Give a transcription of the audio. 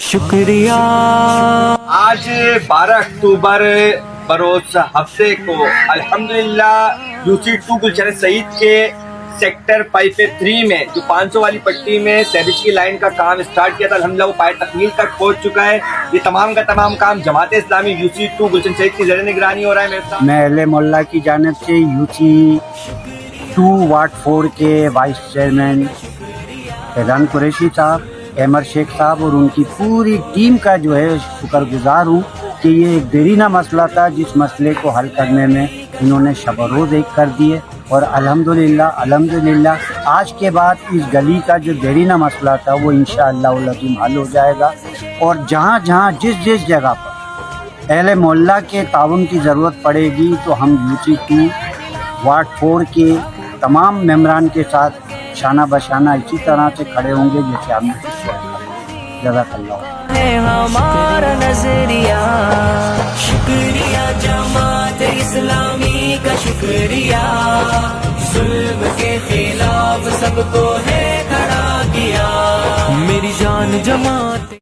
شکریہ. آج 12 اکتوبر بروز ہفتے کو الحمدللہ UC2 گلشن سعید کے سیکٹر 5A3 میں جو 500 والی پٹی میں سیوج کی لائن کا کام اسٹارٹ کیا تھا، الحمدللہ وہ پائے تکمیل تک پہنچ چکا ہے. یہ تمام کا تمام کام جماعت اسلامی UC2 گلشن سعید کی زیر نگرانی ہو رہا ہے. میرے ساتھ میں اہل محلہ کی جانب سے UC2 وارڈ 4 کے وائس چیئرمین فیضان قریشی صاحب، احمد شیخ صاحب اور ان کی پوری ٹیم کا جو ہے شکر گزار ہوں کہ یہ ایک دیرینہ مسئلہ تھا جس مسئلے کو حل کرنے میں انہوں نے شب و روز ایک کر دیے، اور الحمدللہ آج کے بعد اس گلی کا جو دیرینہ مسئلہ تھا وہ انشاءاللہ العظیم حل ہو جائے گا. اور جہاں جہاں جس جگہ پر اہل محلہ کے تعاون کی ضرورت پڑے گی تو ہم UC2 وارڈ 4 کے تمام ممبران کے ساتھ شانہ بشانہ اسی طرح سے کھڑے ہوں گے جیسے ہم نے اس وقت. جزاک اللہ. ہے ہمارا نظریہ. شکریہ جماعت اسلامی کا، شکریہ. ظلم کے خلاف سب کو ہے کھڑا کیا. میری جان جماعت